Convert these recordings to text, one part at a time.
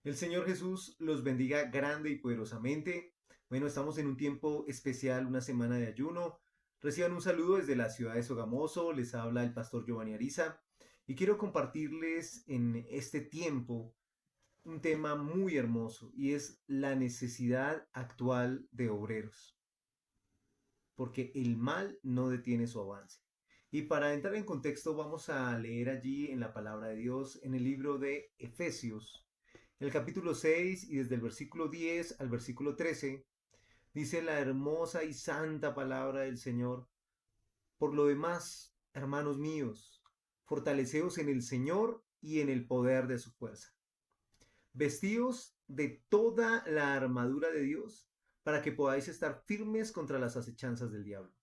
El Señor Jesús los bendiga grande y poderosamente. Bueno, estamos en un tiempo especial, una semana de ayuno. Reciban un saludo desde la ciudad de Sogamoso. Les habla el pastor Giovanni Ariza y quiero compartirles en este tiempo un tema muy hermoso y es la necesidad actual de obreros, porque el mal no detiene su avance. Y para entrar en contexto vamos a leer allí en la palabra de Dios en el libro de Efesios el capítulo 6 y desde el versículo 10 al versículo 13 dice la hermosa y santa palabra del Señor. Por lo demás, hermanos míos, fortaleceos en el Señor y en el poder de su fuerza. Vestíos de toda la armadura de Dios para que podáis estar firmes contra las acechanzas del diablo.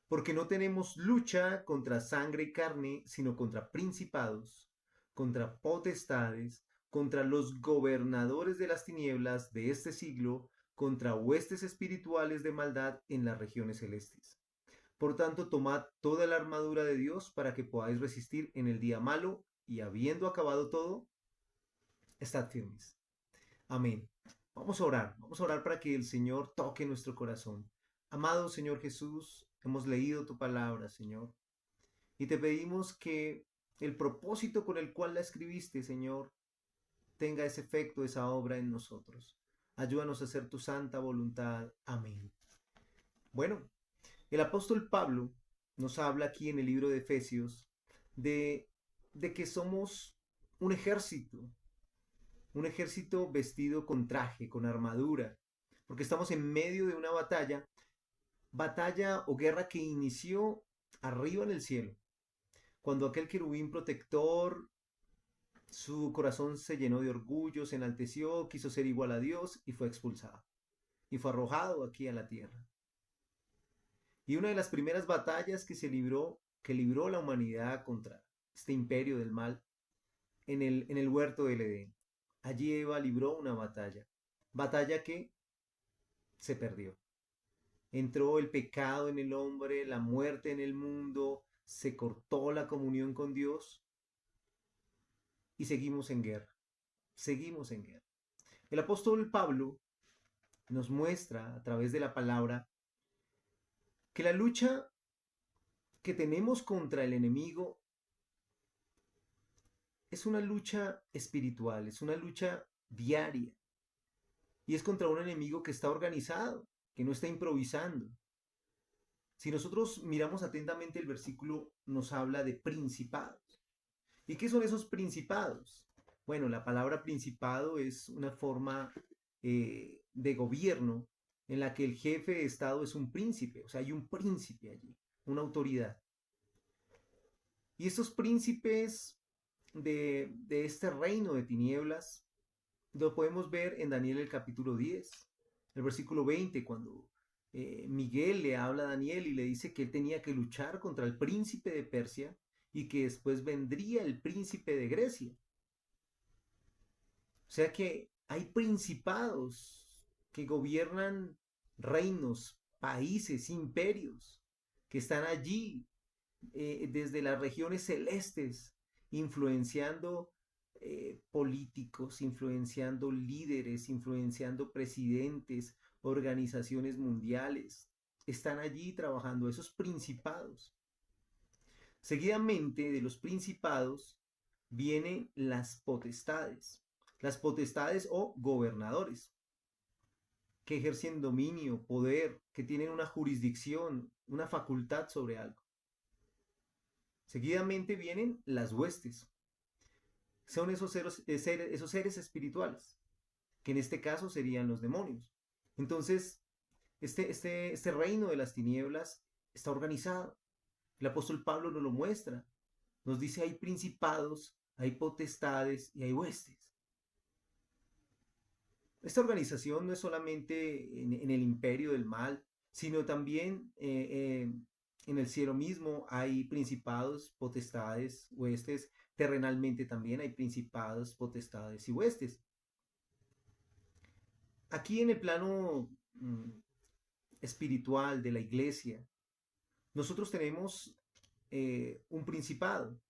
Porque no tenemos lucha contra sangre y carne, sino contra principados, contra potestades, contra los gobernadores de las tinieblas de este siglo, contra huestes espirituales de maldad en las regiones celestes. Por tanto, tomad toda la armadura de Dios para que podáis resistir en el día malo y habiendo acabado todo, estad firmes. Amén. Vamos a orar para que el Señor toque nuestro corazón. Amado Señor Jesús, hemos leído tu palabra, Señor, y te pedimos que el propósito con el cual la escribiste, Señor, tenga ese efecto, esa obra en nosotros. Ayúdanos a hacer tu santa voluntad. Amén. Bueno, el apóstol Pablo nos habla aquí en el libro de Efesios de, de que somos un ejército vestido con traje, con armadura, porque estamos en medio de una batalla o guerra que inició arriba en el cielo, cuando aquel querubín protector, su corazón se llenó de orgullo, se enalteció, quiso ser igual a Dios y fue expulsado, y fue arrojado aquí a la tierra. Y una de las primeras batallas que libró la humanidad contra este imperio del mal, en el huerto del Edén. Allí Eva libró una batalla que se perdió. Entró el pecado en el hombre, la muerte en el mundo, se cortó la comunión con Dios y seguimos en guerra. El apóstol Pablo nos muestra a través de la palabra que la lucha que tenemos contra el enemigo es una lucha espiritual, es una lucha diaria y es contra un enemigo que está organizado, que no está improvisando. Si nosotros miramos atentamente el versículo, nos habla de principados. ¿Y qué son esos principados? Bueno, la palabra principado es una forma de gobierno en la que el jefe de Estado es un príncipe, o sea, hay un príncipe allí, una autoridad. Y estos príncipes de este reino de tinieblas lo podemos ver en Daniel el capítulo 10, el versículo 20, cuando Miguel le habla a Daniel y le dice que él tenía que luchar contra el príncipe de Persia y que después vendría el príncipe de Grecia. O sea que hay principados que gobiernan reinos, países, imperios, que están allí desde las regiones celestes, influenciando políticos, influenciando líderes, influenciando presidentes, organizaciones mundiales. Están allí trabajando esos principados. Seguidamente de los principados vienen las potestades o gobernadores, que ejercen dominio, poder, que tienen una jurisdicción, una facultad sobre algo. Seguidamente vienen las huestes, son esos seres espirituales, que en este caso serían los demonios. Entonces, este reino de las tinieblas está organizado. El apóstol Pablo nos lo muestra. Nos dice hay principados, hay potestades y hay huestes. Esta organización no es solamente en el imperio del mal, sino también en el cielo mismo hay principados, potestades, huestes. Terrenalmente también hay principados, potestades y huestes. Aquí en el plano espiritual de la iglesia, nosotros tenemos un principado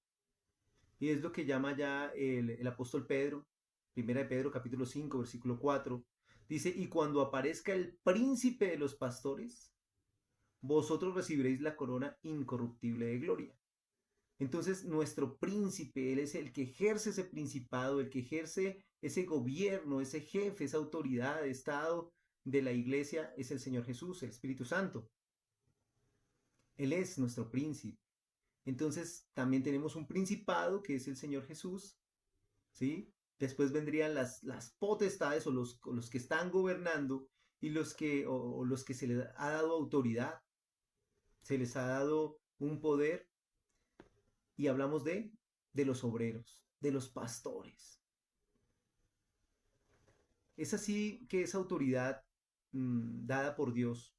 y es lo que llama ya el apóstol Pedro. Primera de Pedro capítulo 5, versículo 4, dice, y cuando aparezca el príncipe de los pastores, vosotros recibiréis la corona incorruptible de gloria. Entonces, nuestro príncipe, él es el que ejerce ese principado, el que ejerce ese gobierno, ese jefe, esa autoridad de Estado de la iglesia, es el Señor Jesús, el Espíritu Santo. Él es nuestro príncipe. Entonces, también tenemos un principado que es el Señor Jesús, ¿sí? Después vendrían las potestades o los que están gobernando y los que se les ha dado autoridad, se les ha dado un poder y hablamos de los obreros, de los pastores. Es así que esa autoridad dada por Dios,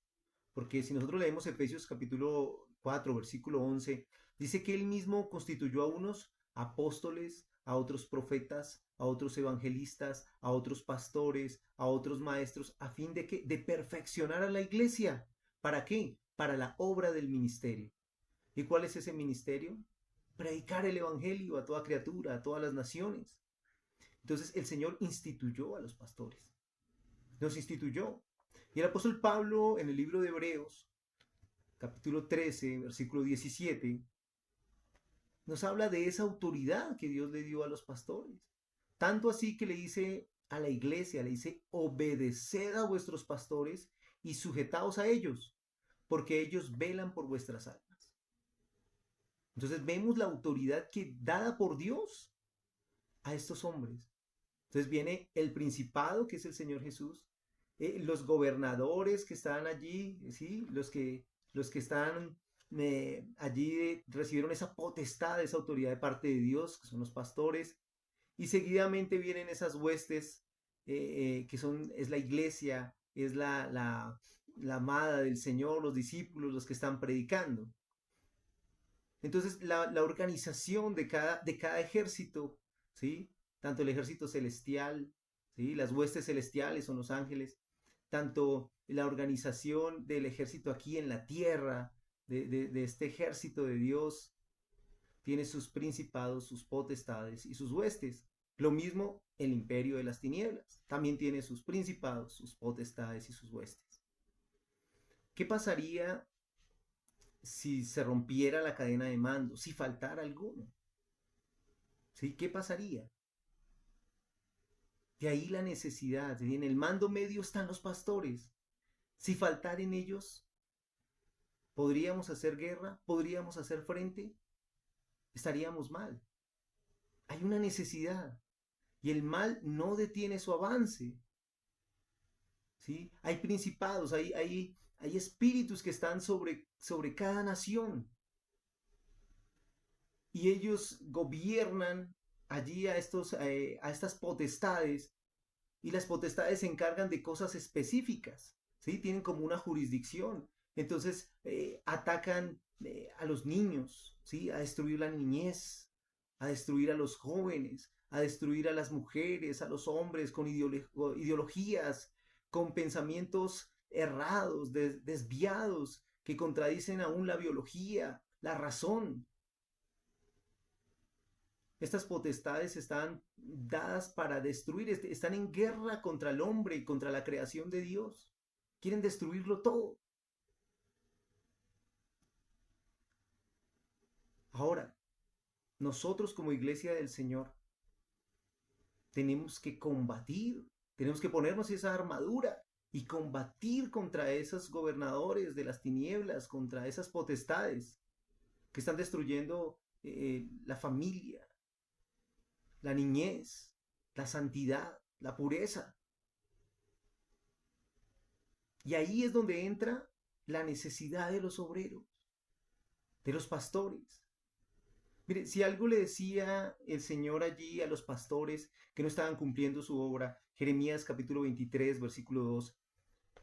porque si nosotros leemos Efesios capítulo 4, versículo 11, dice que él mismo constituyó a unos apóstoles, a otros profetas, a otros evangelistas, a otros pastores, a otros maestros, a fin de que de perfeccionar a la iglesia. ¿Para qué? Para la obra del ministerio. ¿Y cuál es ese ministerio? Predicar el evangelio a toda criatura, a todas las naciones. Entonces el Señor instituyó a los pastores. Nos instituyó. Y el apóstol Pablo en el libro de Hebreos, capítulo 13, versículo 17, nos habla de esa autoridad que Dios le dio a los pastores. Tanto así que le dice a la iglesia, le dice, obedeced a vuestros pastores y sujetaos a ellos, porque ellos velan por vuestras almas. Entonces vemos la autoridad que dada por Dios a estos hombres. Entonces viene el principado, que es el Señor Jesús, los gobernadores que están allí, ¿sí? Los que están allí recibieron esa potestad, esa autoridad de parte de Dios, que son los pastores, y seguidamente vienen esas huestes es la iglesia, es la amada del Señor, los discípulos, los que están predicando. Entonces la organización de cada ejército, ¿sí? Tanto el ejército celestial, ¿sí? Las huestes celestiales son los ángeles, tanto la organización del ejército aquí en la tierra, de este ejército de Dios, tiene sus principados, sus potestades y sus huestes. Lo mismo el imperio de las tinieblas, también tiene sus principados, sus potestades y sus huestes. ¿Qué pasaría si se rompiera la cadena de mando, si faltara alguno? ¿Sí? ¿Qué pasaría? De ahí la necesidad. En el mando medio están los pastores. Si faltara en ellos, ¿podríamos hacer guerra? ¿Podríamos hacer frente? Estaríamos mal. Hay una necesidad. Y el mal no detiene su avance. ¿Sí? Hay principados, hay espíritus que están sobre cada nación. Y ellos gobiernan allí a estas potestades, y las potestades se encargan de cosas específicas, ¿sí? Tienen como una jurisdicción. Entonces atacan a los niños, ¿sí? A destruir la niñez, a destruir a los jóvenes, a destruir a las mujeres, a los hombres con ideologías, con pensamientos errados, desviados, que contradicen aún la biología, la razón. Estas potestades están dadas para destruir, están en guerra contra el hombre y contra la creación de Dios. Quieren destruirlo todo. Ahora, nosotros como iglesia del Señor tenemos que combatir, tenemos que ponernos esa armadura y combatir contra esos gobernadores de las tinieblas, contra esas potestades que están destruyendo la familia, la niñez, la santidad, la pureza. Y ahí es donde entra la necesidad de los obreros, de los pastores. Mire, si algo le decía el Señor allí a los pastores que no estaban cumpliendo su obra, Jeremías capítulo 23, versículo 2,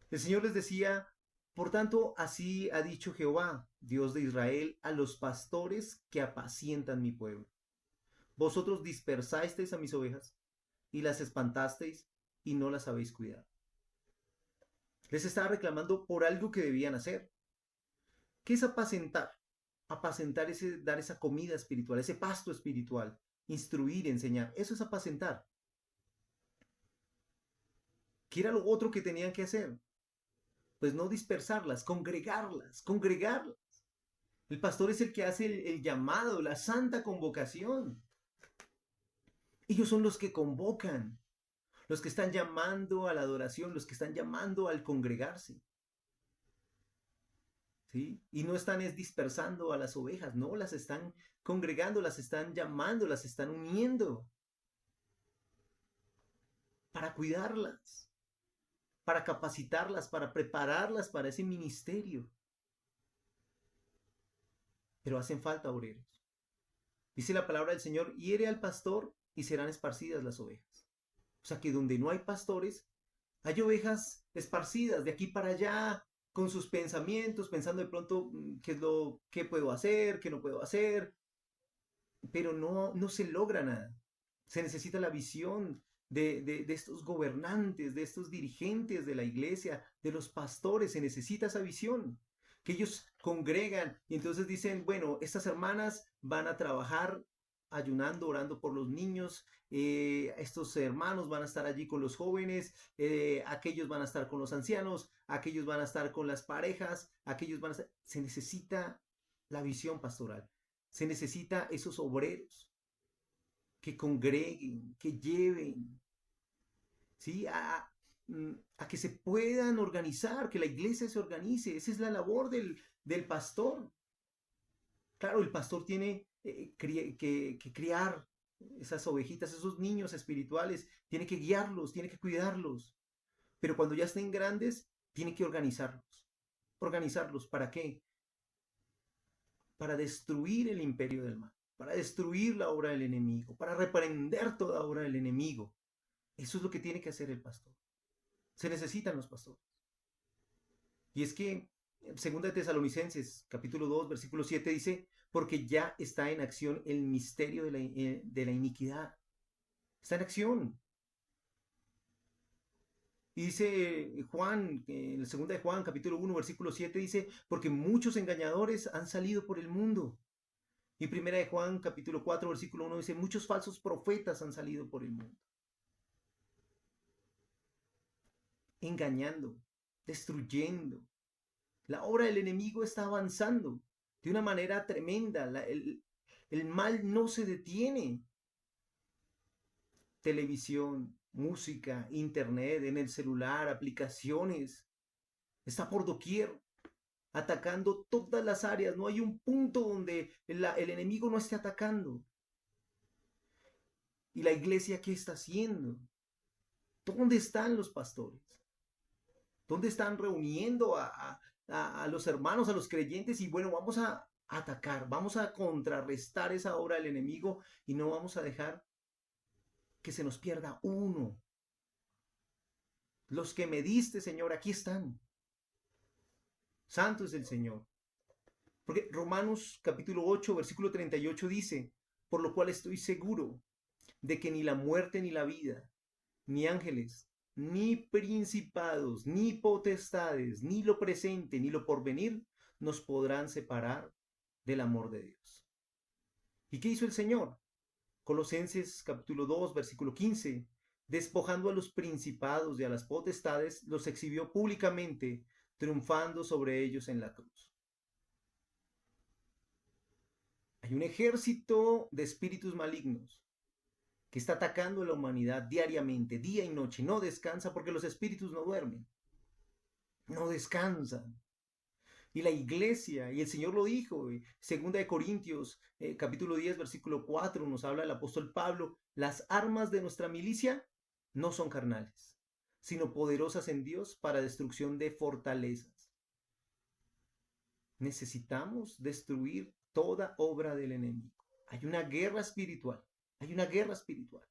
el Señor les decía, por tanto, así ha dicho Jehová, Dios de Israel, a los pastores que apacientan mi pueblo. Vosotros dispersasteis a mis ovejas y las espantasteis y no las habéis cuidado. Les estaba reclamando por algo que debían hacer. ¿Qué es apacentar? Apacentar es dar esa comida espiritual, ese pasto espiritual, instruir, enseñar. Eso es apacentar. ¿Qué era lo otro que tenían que hacer? Pues no dispersarlas, congregarlas, congregarlas. El pastor es el que hace el llamado, la santa convocación. Ellos son los que convocan, los que están llamando a la adoración, los que están llamando al congregarse. ¿Sí? Y no están dispersando a las ovejas, no, las están congregando, las están llamando, las están uniendo para cuidarlas, para capacitarlas, para prepararlas para ese ministerio. Pero hacen falta obreros. Dice la palabra del Señor, hiere al pastor y serán esparcidas las ovejas. O sea que donde no hay pastores, hay ovejas esparcidas de aquí para allá, con sus pensamientos, pensando de pronto qué puedo hacer, qué no puedo hacer, pero no se logra nada. Se necesita la visión de estos gobernantes, de estos dirigentes de la iglesia, de los pastores, se necesita esa visión, que ellos congregan y entonces dicen, bueno, estas hermanas van a trabajar ayunando, orando por los niños, estos hermanos van a estar allí con los jóvenes, aquellos van a estar con los ancianos, aquellos van a estar con las parejas, aquellos van a estar... Se necesita la visión pastoral, se necesita esos obreros que congreguen, que lleven, ¿sí? A que se puedan organizar, que la iglesia se organice. Esa es la labor del pastor. Claro, el pastor tiene que criar esas ovejitas, esos niños espirituales, tiene que guiarlos, tiene que cuidarlos. Pero cuando ya estén grandes, tiene que organizarlos. ¿Organizarlos para qué? Para destruir el imperio del mal, para destruir la obra del enemigo, para reprender toda obra del enemigo. Eso es lo que tiene que hacer el pastor. Se necesitan los pastores. Y es que segunda de Tesalonicenses, capítulo 2, versículo 7 dice, porque ya está en acción el misterio de la iniquidad. Está en acción. Y dice Juan, en la segunda de Juan, capítulo 1, versículo 7 dice, porque muchos engañadores han salido por el mundo. Y primera de Juan, capítulo 4, versículo 1 dice, muchos falsos profetas han salido por el mundo. Engañando, destruyendo. La obra del enemigo está avanzando de una manera tremenda. El mal no se detiene. Televisión, música, internet, en el celular, aplicaciones. Está por doquier, atacando todas las áreas. No hay un punto donde el enemigo no esté atacando. ¿Y la iglesia qué está haciendo? ¿Dónde están los pastores? ¿Dónde están reuniendo a los hermanos, a los creyentes? Y bueno, vamos a atacar, vamos a contrarrestar esa obra del enemigo y no vamos a dejar que se nos pierda uno. Los que me diste, Señor, aquí están. Santo es el Señor. Porque Romanos capítulo 8, versículo 38 dice, por lo cual estoy seguro de que ni la muerte ni la vida, ni ángeles, ni principados, ni potestades, ni lo presente, ni lo porvenir, nos podrán separar del amor de Dios. ¿Y qué hizo el Señor? Colosenses capítulo 2, versículo 15, despojando a los principados y a las potestades, los exhibió públicamente, triunfando sobre ellos en la cruz. Hay un ejército de espíritus malignos que está atacando a la humanidad diariamente, día y noche. No descansa porque los espíritus no duermen. No descansan. Y la iglesia, y el Señor lo dijo, segunda de Corintios, capítulo 10, versículo 4, nos habla el apóstol Pablo, las armas de nuestra milicia no son carnales, sino poderosas en Dios para destrucción de fortalezas. Necesitamos destruir toda obra del enemigo. Hay una guerra espiritual. Hay una guerra espiritual.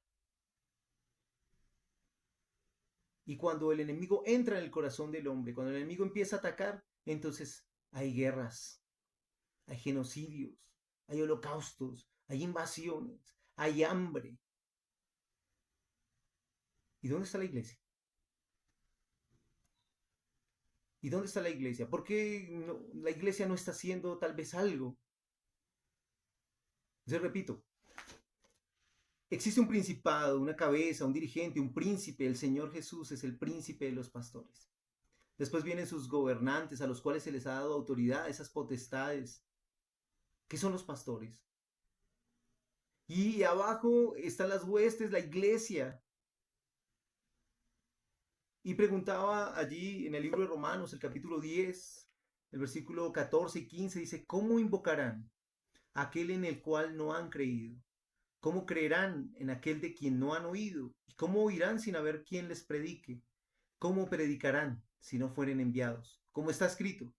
Y cuando el enemigo entra en el corazón del hombre, cuando el enemigo empieza a atacar, entonces hay guerras, hay genocidios, hay holocaustos, hay invasiones, hay hambre. ¿Y dónde está la iglesia? ¿Y dónde está la iglesia? ¿Por qué la iglesia no está haciendo tal vez algo? Les repito, Existe un principado, una cabeza, un dirigente, un príncipe. El Señor Jesús es el príncipe de los pastores. Después vienen sus gobernantes, a los cuales se les ha dado autoridad, esas potestades. ¿Qué son los pastores? Y abajo están las huestes, la iglesia. Y preguntaba allí en el libro de Romanos, el capítulo 10, el versículo 14 y 15, dice, ¿cómo invocarán a aquel en el cual no han creído? ¿Cómo creerán en aquel de quien no han oído? ¿Y cómo oirán sin haber quien les predique? ¿Cómo predicarán si no fueren enviados? Como está escrito,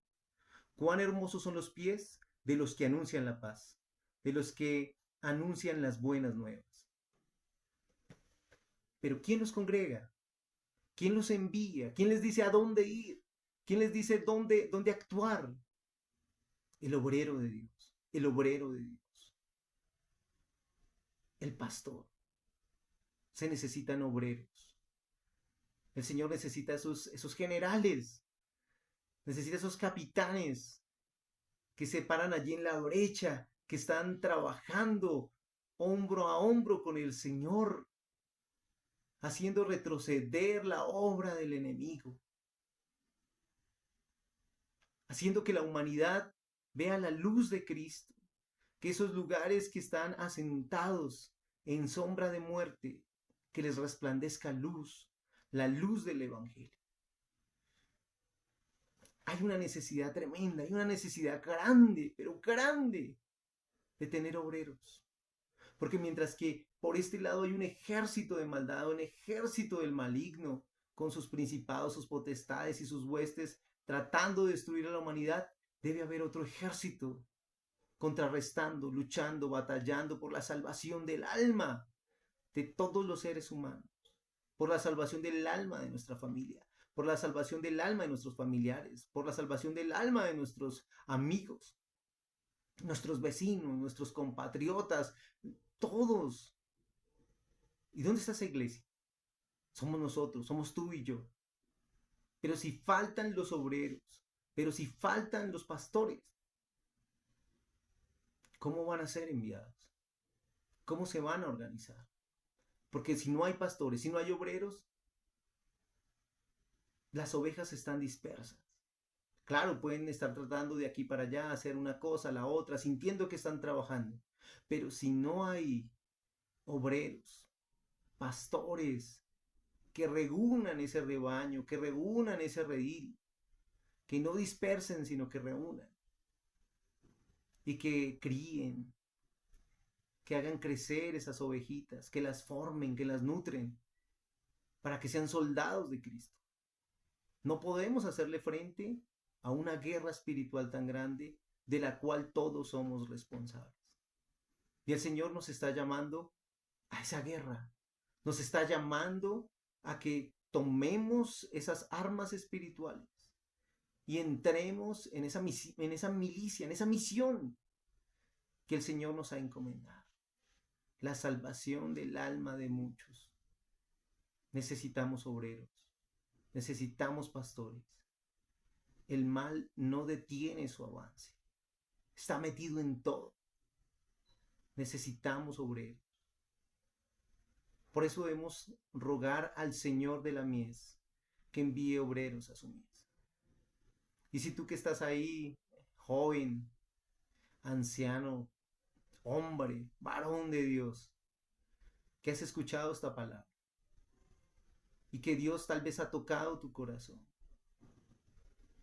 cuán hermosos son los pies de los que anuncian la paz, de los que anuncian las buenas nuevas. Pero ¿quién los congrega? ¿Quién los envía? ¿Quién les dice a dónde ir? ¿Quién les dice dónde actuar? El obrero de Dios, el obrero de Dios, el pastor. Se necesitan obreros. El Señor necesita esos generales, necesita esos capitanes que se paran allí en la brecha, que están trabajando hombro a hombro con el Señor, haciendo retroceder la obra del enemigo, haciendo que la humanidad vea la luz de Cristo, que esos lugares que están asentados en sombra de muerte, que les resplandezca luz, la luz del Evangelio. Hay una necesidad tremenda, hay una necesidad grande, pero grande, de tener obreros. Porque mientras que por este lado hay un ejército de maldad, un ejército del maligno, con sus principados, sus potestades y sus huestes, tratando de destruir a la humanidad, debe haber otro ejército contrarrestando, luchando, batallando por la salvación del alma de todos los seres humanos, por la salvación del alma de nuestra familia, por la salvación del alma de nuestros familiares, por la salvación del alma de nuestros amigos, nuestros vecinos, nuestros compatriotas, todos. ¿Y dónde está esa iglesia? Somos nosotros, somos tú y yo. Pero si faltan los obreros, pero si faltan los pastores, ¿cómo van a ser enviados? ¿Cómo se van a organizar? Porque si no hay pastores, si no hay obreros, las ovejas están dispersas. Claro, pueden estar tratando de aquí para allá, hacer una cosa, la otra, sintiendo que están trabajando. Pero si no hay obreros, pastores, que reúnan ese rebaño, que reúnan ese redil, que no dispersen, sino que reúnan y que críen, que hagan crecer esas ovejitas, que las formen, que las nutren, para que sean soldados de Cristo. No podemos hacerle frente a una guerra espiritual tan grande de la cual todos somos responsables. Y el Señor nos está llamando a esa guerra, nos está llamando a que tomemos esas armas espirituales y entremos en esa milicia, en esa misión que el Señor nos ha encomendado. La salvación del alma de muchos. Necesitamos obreros, necesitamos pastores. El mal no detiene su avance. Está metido en todo. Necesitamos obreros. Por eso debemos rogar al Señor de la mies que envíe obreros a su mies. Y si tú que estás ahí, joven, anciano, hombre, varón de Dios, que has escuchado esta palabra y que Dios tal vez ha tocado tu corazón,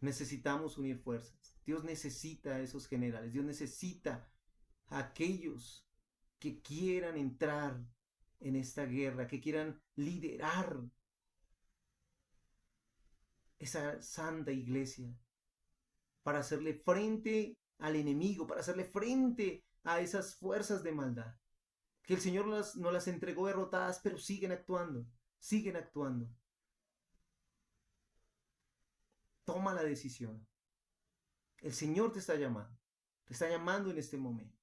necesitamos unir fuerzas. Dios necesita a esos generales, Dios necesita a aquellos que quieran entrar en esta guerra, que quieran liderar esa santa iglesia para hacerle frente al enemigo, para hacerle frente a esas fuerzas de maldad. Que el Señor no las entregó derrotadas, pero siguen actuando, siguen actuando. Toma la decisión. El Señor te está llamando en este momento,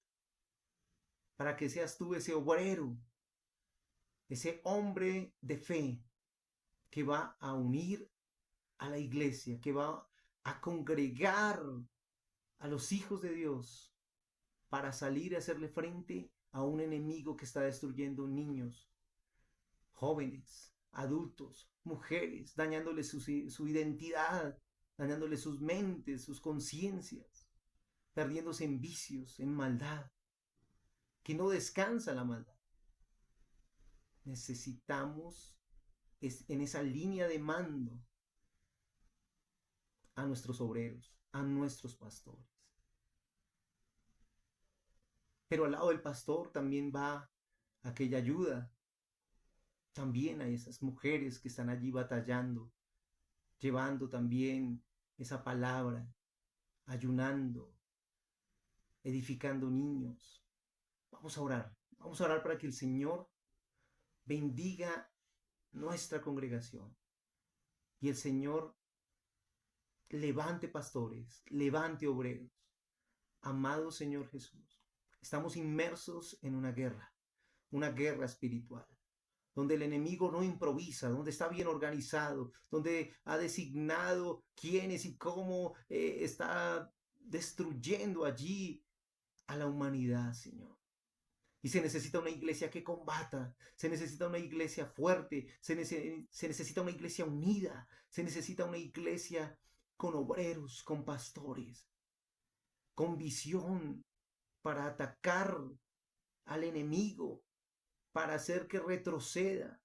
para que seas tú ese obrero, ese hombre de fe que va a unir a la iglesia, que va a congregar a los hijos de Dios para salir a hacerle frente a un enemigo que está destruyendo niños, jóvenes, adultos, mujeres, dañándoles su identidad, dañándoles sus mentes, sus conciencias, perdiéndose en vicios, en maldad, que no descansa la maldad. Necesitamos en esa línea de mando a nuestros obreros, a nuestros pastores. Pero al lado del pastor también va aquella ayuda. También hay esas mujeres que están allí batallando, llevando también esa palabra, ayunando, edificando niños. Vamos a orar para que el Señor bendiga nuestra congregación y el Señor levante pastores, levante obreros. Amado Señor Jesús, estamos inmersos en una guerra espiritual, donde el enemigo no improvisa, donde está bien organizado, donde ha designado quiénes y cómo está destruyendo allí a la humanidad, Señor. Y se necesita una iglesia que combata, se necesita una iglesia fuerte, se necesita una iglesia unida, se necesita una iglesia con obreros, con pastores, con visión para atacar al enemigo, para hacer que retroceda,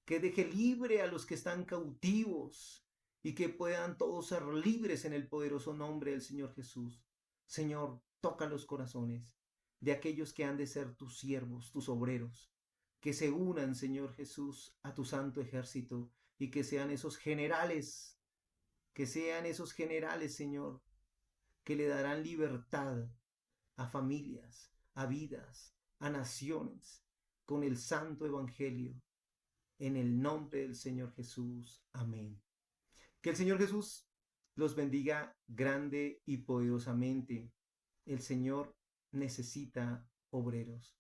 que deje libre a los que están cautivos y que puedan todos ser libres en el poderoso nombre del Señor Jesús. Señor, toca los corazones de aquellos que han de ser tus siervos, tus obreros, que se unan, Señor Jesús, a tu santo ejército y que sean esos generales, Señor, que le darán libertad a familias, a vidas, a naciones, con el santo evangelio, en el nombre del Señor Jesús. Amén. Que el Señor Jesús los bendiga grande y poderosamente. El Señor necesita obreros.